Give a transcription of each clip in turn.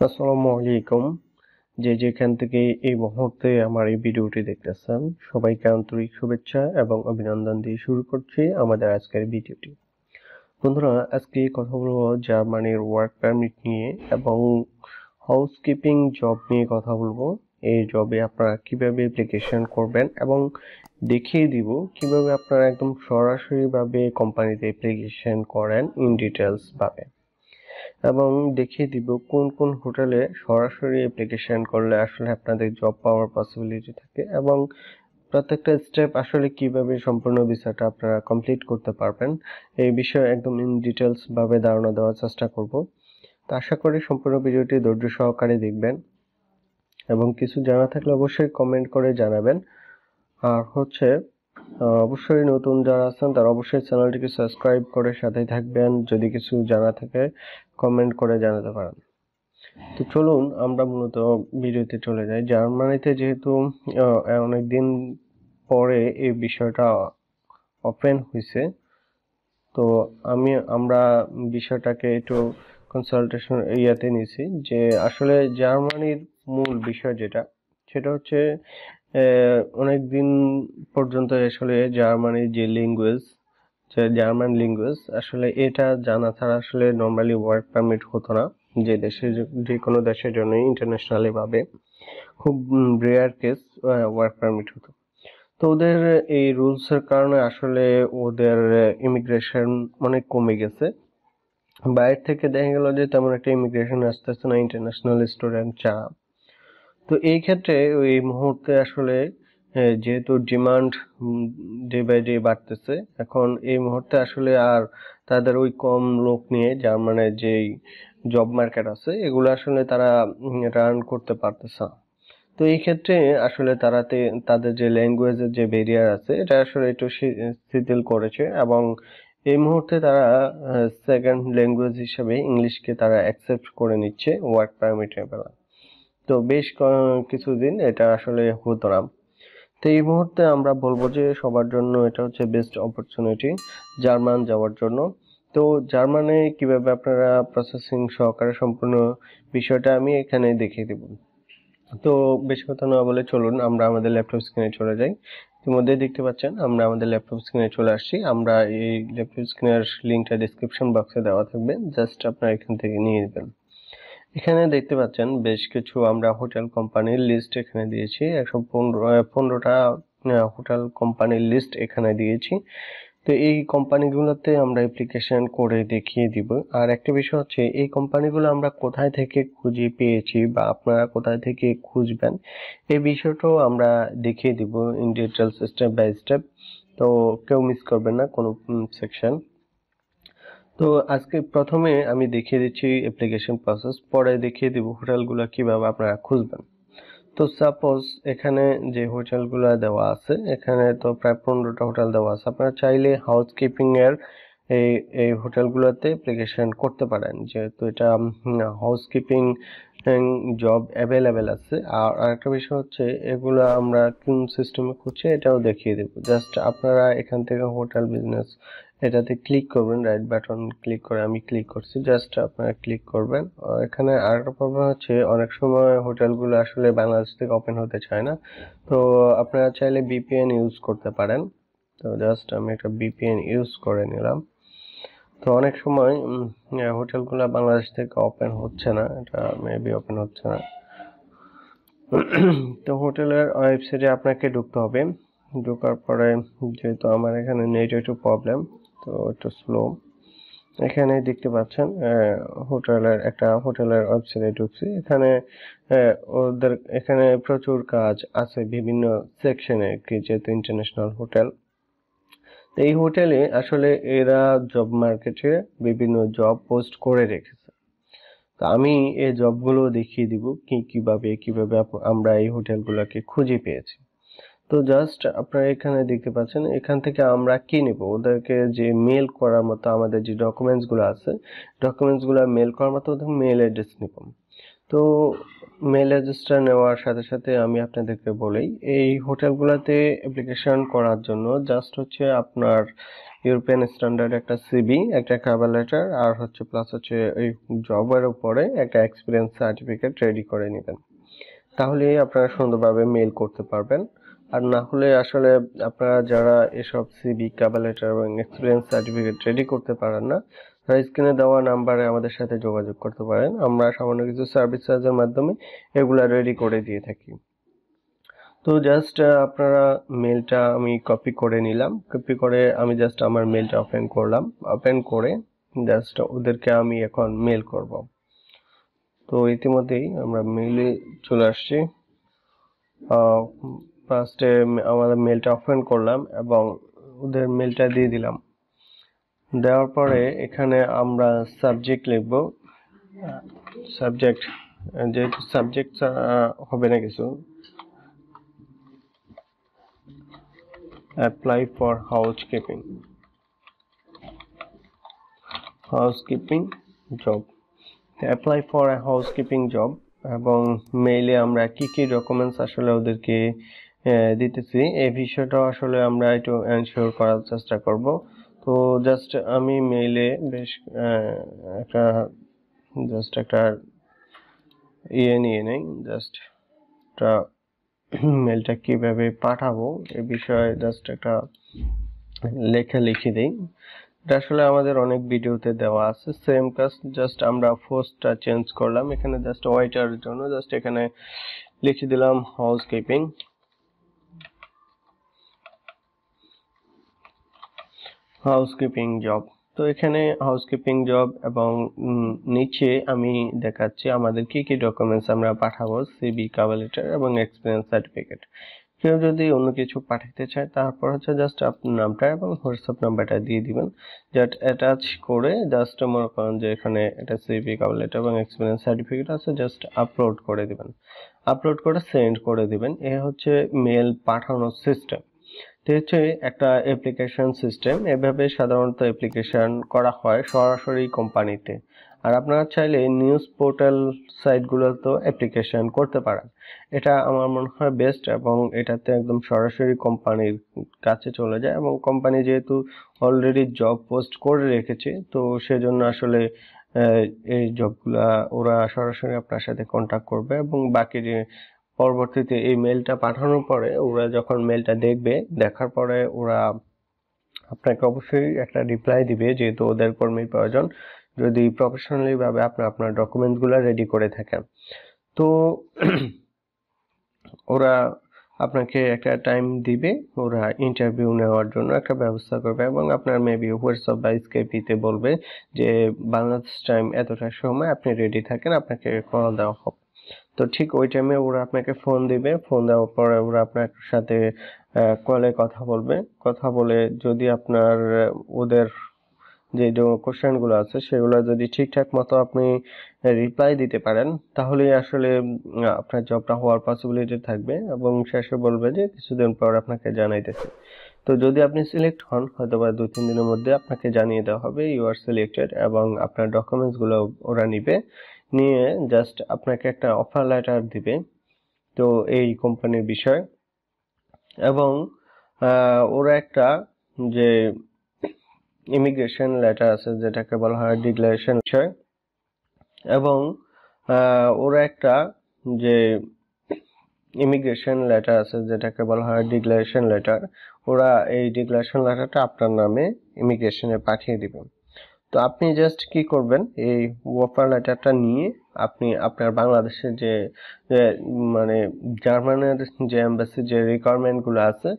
আসসালামু আলাইকুম। যে যেখান থেকে এই মুহূর্তে আমার এই ভিডিওটি দেখতেছেন, সবাইকে আন্তরিক শুভেচ্ছা এবং অভিনন্দন দিয়ে শুরু করছি আমাদের আজকের ভিডিওটি। বন্ধুরা, আজকে কথা বলবো জার্মানির ওয়ার্ক পারমিট নিয়ে এবং হাউসকিপিং জব নিয়ে কথা বলবো। এই জবে আপনারা কিভাবে অ্যাপ্লিকেশন করবেন এবং দেখিয়ে দিব কিভাবে আপনারা একদম সরাসরি ভাবে কোম্পানিতে অ্যাপ্লিকেশন করেন ইন ডিটেলস ভাবে, এবং দেখিয়ে দিব কোন কোন হোটেলে সরাসরি অ্যাপ্লিকেশন করলে আসলে আপনাদের জব পাওয়ার পসিবিলিটি থাকে এবং প্রত্যেকটা স্টেপ আসলে কিভাবে সম্পূর্ণ ভিসাটা আপনারা কমপ্লিট করতে পারবেন এই বিষয়ে একদম ইন ডিটেলস ভাবে ধারণা দেওয়ার চেষ্টা করব। তো আশা করি সম্পূর্ণ ভিডিওটি ধৈর্য সহকারে দেখবেন এবং কিছু জানা থাকলে অবশ্যই কমেন্ট করে জানাবেন। আর অবশ্যই নতুন যারা আছেন তারা অবশ্যই চ্যানেলটিকে সাবস্ক্রাইব করে সাথেই থাকবেন। যদি কিছু জানা থাকে কমেন্ট করে জানাতে পারেন। তো চলুন আমরা মূলত ভিডিওতে চলে যাই। জার্মানিতে যেহেতু অনেকদিন পরে এই বিষয়টা ওপেন হয়েছে, তো আমরা বিষয়টাকে একটু কনসালটেশন ইয়াতে নিয়েছি যে আসলে জার্মানির মূল বিষয় সেটা হচ্ছে অনেকদিন পর্যন্ত আসলে জার্মানির যে ল্যাঙ্গুয়েজ, জার্মান ল্যাঙ্গুয়েজ আসলে এটা জানা ছাড়া আসলে নর্মালি ওয়ার্ক পারমিট হতো না। যে কোনো দেশের জন্য ইন্টারন্যাশনালি ভাবে খুব রেয়ার কেস ওয়ার্ক পারমিট হতো। তো ওদের এই রুলস এর কারণে আসলে ওদের ইমিগ্রেশন অনেক কমে গেছে। বাইরে থেকে দেখা গেল যে তেমন একটা ইমিগ্রেশন আসতেছে না ইন্টারন্যাশনাল স্টুডেন্ট ছাড়া। তো এই ক্ষেত্রে এই মুহূর্তে আসলে যেহেতু ডিমান্ড ডে বাই ডে বাড়তেছে, এখন এই মুহূর্তে আসলে আর তাদের ওই কম লোক নিয়ে জার্মানের যেই জব মার্কেট আছে এগুলো আসলে তারা রান করতে পারতেছে না। তো এই ক্ষেত্রে আসলে তাদের যে ল্যাঙ্গুয়েজের যে ব্যারিয়ার আছে এটা আসলে একটু শিথিল করেছে এবং এই মুহূর্তে তারা সেকেন্ড ল্যাঙ্গুয়েজ হিসেবে ইংলিশকে তারা অ্যাকসেপ্ট করে নিচ্ছে ওয়ার্ক পারমিটের বেলা। তো বেশ কিছুদিন এটা আসলে হতো না। তো এই মুহূর্তে আমরা বলবো যে সবার জন্য এটা হচ্ছে বেস্ট অপরচুনিটি জার্মান যাওয়ার জন্য। তো জার্মানে কিভাবে আপনারা প্রসেসিং সহকারে সম্পূর্ণ বিষয়টা আমি এখানে দেখিয়ে দেব। তো বেশি কথা না বলে চলুন আমরা আমাদের ল্যাপটপ স্ক্রিনে চলে যাই। ইতিমধ্যে দেখতে পাচ্ছেন আমরা আমাদের ল্যাপটপ স্ক্রিনে চলে আসছি। আমরা এই ল্যাপটপ স্ক্রিনের লিঙ্কটা ডেসক্রিপশন বক্সে দেওয়া থাকবে, জাস্ট আপনারা এখান থেকে নিয়ে নেবেন। এখানে দেখতে পাচ্ছেন বেশ কিছু আমরা হোটেল কোম্পানির লিস্ট এখানে দিয়েছি। 115টা হোটেল কোম্পানির লিস্ট এখানে দিয়েছি। তো এই কোম্পানিগুলোতে আমরা অ্যাপ্লিকেশন করে দেখিয়ে দিব। আর একটা বিষয় হচ্ছে এই কোম্পানিগুলো আমরা কোথায় থেকে খুঁজে পেয়েছি বা আপনারা কোথায় থেকে খুঁজবেন এই বিষয়টাও আমরা দেখিয়ে দিব in details step by step. তো কেউ মিস করবেন না কোনো সেকশন। তো আজকে প্রথমে আমি দেখিয়ে দিচ্ছি অ্যাপ্লিকেশন প্রসেস, পরে দেখিয়ে দিব হোটেলগুলো কিভাবে আপনারা খুঁজবেন। তো সাপোজ এখানে যে হোটেলগুলো দেওয়া আছে, এখানে তো প্রায় 15টা হোটেল দেওয়া আছে। আপনারা চাইলে হাউসকিপিং এর এই এই হোটেলগুলোতে অ্যাপ্লিকেশন করতে পারেন, যেহেতু এটা হাউসকিপিং জব অ্যাভেলেবেল আছে। আর আরেকটা বিষয় হচ্ছে এগুলো আমরা কোন সিস্টেমে খুঁজছি এটাও দেখিয়ে দেব। জাস্ট আপনারা এখান থেকে হোটেল বিজনেস এটাতে ক্লিক করবেন, রাইট বাটন ক্লিক করে আমি ক্লিক করছি, জাস্ট আপনারা ক্লিক করবেন। এখানে আরেকটা প্রবলেম হচ্ছে অনেক সময় হোটেলগুলো আসলে বাংলাদেশ থেকে ওপেন হতে চায় না। তো আপনারা চাইলে ভিপিএন ইউজ করতে পারেন। তো জাস্ট আমি একটা ভিপিএন ইউজ করে নিলাম। তো অনেক সময় হোটেলগুলো বাংলাদেশ থেকে ওপেন হচ্ছে না, এটা মেবি ওপেন হচ্ছে না। তো হোটেলের ওয়েবসাইটে আপনাকে ঢুকতে হবে। ঢোকার পরে যেহেতু আমার এখানে নেট একটু প্রবলেম, তো একটু স্লো। এখানে দেখতে পাচ্ছেন হোটেলের ওয়েবসাইটে ঢুকছি। এখানে ওদের এখানে প্রচুর কাজ আছে বিভিন্ন সেকশনে, যেহেতু ইন্টারন্যাশনাল হোটেল। এই হোটেলে আসলে এরা জব মার্কেটে বিভিন্ন জব পোস্ট করে রেখেছে। তো আমি এই জবগুলো দেখিয়ে দিব কিভাবে আমরা এই হোটেলগুলোকে খুঁজে পেয়েছি। তো জাস্ট আপনারা এখানে দেখতে পাচ্ছেন, এখান থেকে আমরা কি নিব, ওদেরকে যে মেল করার মতো আমাদের যে ডকুমেন্টসগুলো আছে, ডকুমেন্টসগুলো মেল করার মতো ওদের মেল অ্যাড্রেস নিব। তো মেল অ্যাড্রেসটা নেওয়ার সাথে সাথে আমি আপনাদেরকে বলি, এই হোটেলগুলোতে অ্যাপ্লিকেশন করার জন্য জাস্ট হচ্ছে আপনার ইউরোপিয়ান স্ট্যান্ডার্ড একটা সিভি, একটা কভার লেটার, আর হচ্ছে প্লাস হচ্ছে এই জবের উপরে একটা এক্সপিরিয়েন্স সার্টিফিকেট রেডি করে নেবেন। তাহলেই আপনারা সুন্দরভাবে মেইল করতে পারবেন। আর না হলে আসলে আপনারা যারা এসব সিভি, কভার লেটার এবং এক্সপিরিয়েন্স সার্টিফিকেট রেডি করতে পারেন না, তারা স্ক্রিনে দেওয়া নাম্বারে আমাদের সাথে যোগাযোগ করতে পারেন। আমরা সামান্য কিছু সার্ভিস চার্জের মাধ্যমে এগুলা রেডি করে দিয়ে থাকি। তো জাস্ট আপনারা মেলটা আমি কপি করে নিলাম, কপি করে আমি জাস্ট আমার মেলটা ওপেন করলাম, ওপেন করে জাস্ট ওদেরকে আমি এখন মেল করব। তো ইতিমধ্যেই আমরা মেইলে চলে আসছি। ফার্স্টে আমাদের মেলটা ওপেন করলাম এবং ওদের মেলটা দিয়ে দিলাম। দেওয়ার পরে এখানে আমরা সাবজেক্ট লিখব। সাবজেক্ট, যেহেতু সাবজেক্ট হবে না কিছু, apply for housekeeping job. Apply for a housekeeping job, এবং মেইলে আমরা কি কি ডকুমেন্টস আসলে ওদেরকে দিতেছি এই বিষয়টা আসলে আমরা একটু এনশিওর করার চেষ্টা করব। তো জাস্ট আমি মেইলে বেশ একটা একটা নিয়ে নেই, জাস্ট একটা মেলটা কিভাবে পাঠাবো এ বিষয়ে জাস্ট একটা লেখা লিখে দেই। এটা আসলে আমাদের অনেক ভিডিওতে দেওয়া আছে সেম কাজ, জাস্ট আমরা পোস্টটা চেঞ্জ করলাম। এখানে জাস্ট ওয়াইটার জন্য জাস্ট এখানে লিখে দিলাম হাউসকিপিং জব। তো এখানে হাউসকিপিং জব এবং নিচে আমি দেখাচ্ছি আমাদের কি কি ডকুমেন্টস আমরা পাঠাবো, সিভি, কভার লেটার এবং এক্সপিরিয়েন্স সার্টিফিকেট। কেউ যদি অন্য কিছু পাঠাতে চায় তারপর হচ্ছে জাস্ট আপনার নামটা এবং হোয়াটসঅ্যাপ নাম্বারটা দিয়ে দিবেন, জাস্ট অ্যাটাচ করে জাস্ট মনে করেন যে এখানে একটা সিভি, কভার লেটার এবং এক্সপিরিয়েন্স সার্টিফিকেট আছে, জাস্ট আপলোড করে দিবেন, আপলোড করে সেন্ড করে দিবেন। এ হচ্ছে মেল পাঠানোর সিস্টেম। তো হচ্ছে একটা অ্যাপ্লিকেশন সিস্টেম, এভাবে সাধারণত অ্যাপ্লিকেশন করা হয় সরাসরি কোম্পানিতে। আর আপনারা চাইলে নিউজ পোর্টাল সাইটগুলোতেও অ্যাপ্লিকেশন করতে পারেন। এটা আমার মনে হয় বেস্ট, এবং এটাতে একদম সরাসরি কোম্পানির কাছে চলে যায়, এবং কোম্পানি যেহেতু অলরেডি জব পোস্ট করে রেখেছে, তো সেজন্য আসলে এই জবগুলা ওরা সরাসরি আপনার সাথে কন্ট্যাক্ট করবে, এবং বাকি যে পরবর্তীতে এই মেলটা পাঠানোর পরে ওরা যখন মেলটা দেখবে, দেখার পরে ওরা আপনাকে অবশ্যই একটা রিপ্লাই দিবে, যেহেতু ওদের কর্মীর প্রয়োজন, যদি প্রফেশনালি ভাবে আপনি আপনার ডকুমেন্টসগুলো রেডি করে থাকেন। তো ওরা আপনাকে একটা টাইম দিবে, ওরা ইন্টারভিউ নেওয়ার জন্য একটা ব্যবস্থা করবে, এবং আপনার মেবি হোয়াটসঅ্যাপ বা স্কাইপিতে বলবে যে বাংলাদেশ টাইম এতটার সময় আপনি রেডি থাকেন, আপনাকে কল দেওয়া হবে। তো ঠিক ওই টাইমে ওরা আপনাকে ফোন দিবে, ফোন দেওয়ার পরে ওরা আপনার সাথে কলে কথা বলবে, কথা বলে যদি আপনার ওদের যে কোশ্চেন গুলো আছে সেগুলো যদি ঠিকঠাক মতো আপনি রিপ্লাই দিতে পারেন, তাহলে আসলে আপনার জবটা হওয়ার পসিবিলিটি থাকবে, এবং শেষে বলবে যে কিছুদিন পর আপনাকে জানাইতেছে। তো যদি আপনি সিলেক্ট হন, হয়তো বা 2-3 দিনের মধ্যে আপনাকে জানিয়ে দেওয়া হবে ইউ আর সিলেক্টেড, এবং আপনার ডকুমেন্টস গুলো ওরা নিবে, নিয়ে জাস্ট আপনাকে একটা অফার লেটার দিবে, তো এই কোম্পানির বিষয়। এবং ওরা একটা যে ইমিগ্রেশন লেটার আছে যেটাকে বলা হয় ডিক্লারেশন বিষয়, এবং ওরা একটা যে ইমিগ্রেশন লেটার আছে যেটাকে বলা হয় ডিক্লারেশন লেটার, ওরা এই ডিক্লারেশন লেটারটা আপনার নামে ইমিগ্রেশনে পাঠিয়ে দিবেন। তো আপনি জাস্ট কি করবেন, এই অফার লেটারটা নিয়ে আপনি আপনার বাংলাদেশের যে মানে জার্মানের যে এম্বাসি যে রিকোয়ারমেন্ট গুলো আছে,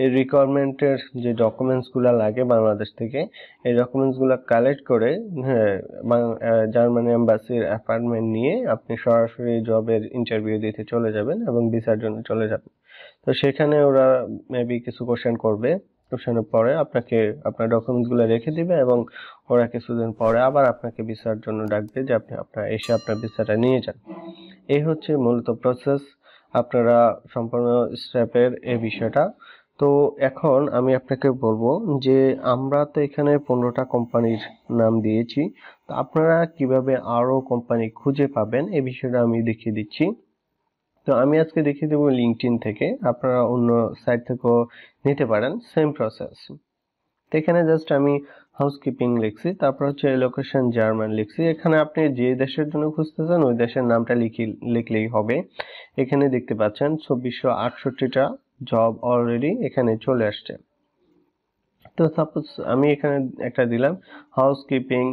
এই রিকোয়ারমেন্টের যে ডকুমেন্টস গুলা লাগে বাংলাদেশ থেকে, এই ডকুমেন্টস গুলা কালেক্ট করে হ্যাঁ জার্মানি এম্বাসির অ্যাপয়েন্টমেন্ট নিয়ে আপনি সরাসরি জবের ইন্টারভিউ দিতে চলে যাবেন এবং ভিসার জন্য চলে যাবেন। তো সেখানে ওরা মেবি কিছু কোশ্চেন করবে, কোশ্চেনের পরে আপনাকে আপনার ডকুমেন্টস গুলো রেখে দিবে, এবং ওরা কিছুদিন পরে আবার আপনাকে ভিসার জন্য ডাকবে যে আপনি এসে আপনার ভিসাটা নিয়ে যান। এই হচ্ছে মূলত প্রসেস। আপনারা সম্পূর্ণ স্টেপের এই বিষয়টা। তো এখন আমি আপনাকে বলবো যে আমরা তো এখানে 15টা কোম্পানির নাম দিয়েছি, তো আপনারা কিভাবে আরো কোম্পানি খুঁজে পাবেন এই বিষয়টা আমি দেখিয়ে দিচ্ছি। তো আমি আজকে দেখিয়ে দেবো লিঙ্কডইন থেকে, আপনারা অন্য সাইট থেকেও নিতে পারেন, সেম প্রসেস। তো এখানে জাস্ট আমি হাউসকিপিং লিখছি, তারপর হচ্ছে লোকেশন জার্মান লিখছি। এখানে আপনি যে দেশের জন্য খুঁজতেছেন ওই দেশের নামটা লিখলেই হবে। এখানে দেখতে পাচ্ছেন 2468টা জব অলরেডি এখানে চলে আসছে। তো সাপোজ আমি এখানে একটা দিলাম হাউসকিপিং,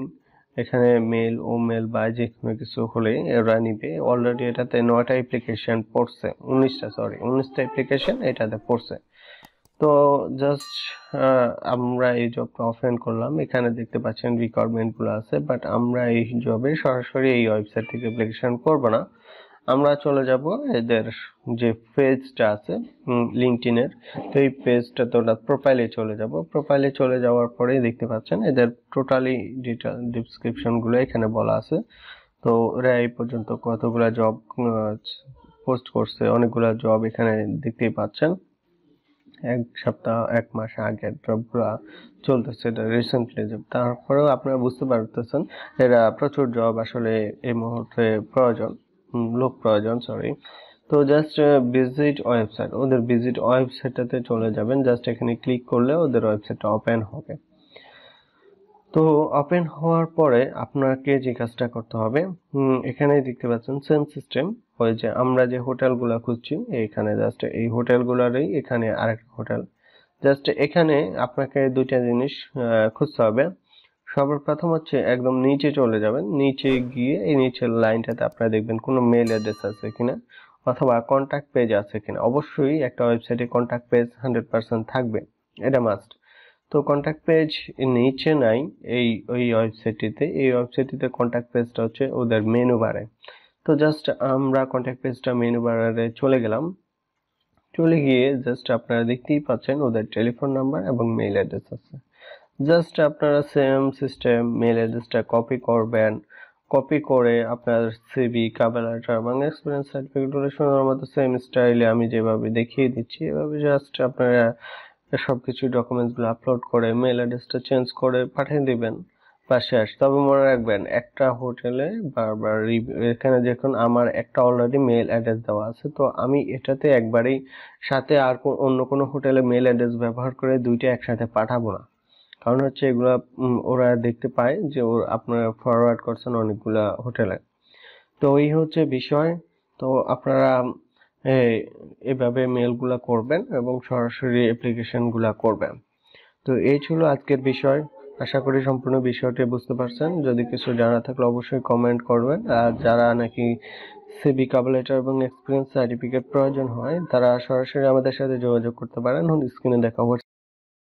এখানে মেল ও মেল বা যে কোনো কিছু হলে এরা নিবে। অলরেডি এটাতে 9টা অ্যাপ্লিকেশন পড়ছে, 19টা অ্যাপ্লিকেশন এটাতে পড়ছে। তো জাস্ট আমরা এই জবটা ওপেন করলাম, এখানে দেখতে পাচ্ছেন রিকোয়ারমেন্ট গুলো আছে, বাট আমরা এই জবে সরাসরি এই ওয়েবসাইট থেকে অ্যাপ্লিকেশন করব না। আমরা চলে যাব এদের যে পেজটা আছে লিঙ্কডইনের, তো এই পেজটা তো প্রোফাইলে চলে যাব। প্রোফাইলে চলে যাওয়ার পরে দেখতে পাচ্ছেন এদের টোটালি ডিটেইল ডেসক্রিপশন গুলো এখানে বলা আছে। তো ওরা এই পর্যন্ত কতগুলা জব পোস্ট করছে, অনেকগুলা জব এখানে দেখতেই পাচ্ছেন। এক সপ্তাহ এক মাস আগের জবগুলা চলতেছে, এটা রিসেন্টলি জব। তারপরেও আপনারা বুঝতে পারতেছেন এরা প্রচুর জব আসলে এই মুহূর্তে প্রয়োজন, লোক প্রয়োজন, সরি। তো জাস্ট ভিজিট ওয়েবসাইট, ওদের ভিজিট ওয়েবসাইটটাতে চলে যাবেন। জাস্ট এখানে ক্লিক করলে ওদের ওয়েবসাইটটা ওপেন হবে। তো ওপেন হওয়ার পরে আপনাকে যে কাজটা করতে হবে, এখানে দেখতে পাচ্ছেন সেম সিস্টেম, ওই যে আমরা যে হোটেলগুলো খুঁজছি এখানে জাস্ট এই হোটেলগুলোরই এখানে আরেকটা হোটেল। জাস্ট এখানে আপনাকে দুইটা জিনিস খুঁজতে হবে। সর্বপ্রথম হচ্ছে একদম নিচে চলে যাবেন, নিচে গিয়ে এই নিচের লাইনটাতে আপনারা দেখবেন কোনো মেল অ্যাড্রেস আছে কিনা অথবা কন্টাক্ট পেজ আছে কিনা। অবশ্যই একটা ওয়েবসাইটে কন্টাক্ট পেজ 100% থাকবে, এটা মাস্ট। তো কন্টাক্ট পেজ নিচে নাই এই ওই ওয়েবসাইটটিতে, এই ওয়েবসাইটটিতে কন্টাক্ট পেজটা হচ্ছে ওদের মেনু বারে। তো জাস্ট আমরা কন্টাক্ট পেজটা মেনু বারে চলে গেলাম। চলে গিয়ে জাস্ট আপনারা দেখতেই পাচ্ছেন ওদের টেলিফোন নাম্বার এবং মেইল অ্যাড্রেস আছে। জাস্ট আপনারা সেম সিস্টেম মেইল অ্যাড্রেসটা কপি করবেন। কপি করে আপনার সিভি, কভার লেটার এবং এক্সপিরিয়েন্স সার্টিফিকেটগুলো সুন্দর মতো সেম স্টাইলে আমি যেভাবে দেখিয়ে দিচ্ছি এভাবে জাস্ট আপনারা সবকিছু ডকুমেন্টসগুলো আপলোড করে মেইল অ্যাড্রেসটা চেঞ্জ করে পাঠিয়ে দিবেন, বা শেষ। তবে মনে রাখবেন একটা হোটেলে বারবার এখানে দেখুন আমার একটা অলরেডি মেইল অ্যাড্রেস দেওয়া আছে, তো আমি এটাতে একবারেই সাথে আর অন্য কোনো হোটেলে মেইল অ্যাড্রেস ব্যবহার করে দুইটা একসাথে পাঠাবো না। কারণ হচ্ছে এগুলা ওরা দেখতে পায় যে আপনারা ফরওয়ার্ড করছেন অনেকগুলা হোটেলে। তো এই হচ্ছে বিষয়। তো আপনারা এভাবে মেলগুলা করবেন এবং সরাসরি অ্যাপ্লিকেশন গুলা করবেন। তো এই ছিল আজকের বিষয়। আশা করি সম্পূর্ণ বিষয়টি বুঝতে পারছেন। যদি কিছু জানা থাকলে অবশ্যই কমেন্ট করবেন। আর যারা নাকি সিভি, কভার লেটার এবং এক্সপিরিয়েন্স সার্টিফিকেট প্রয়োজন হয় তারা সরাসরি আমাদের সাথে যোগাযোগ করতে পারেন। স্ক্রিনে দেখা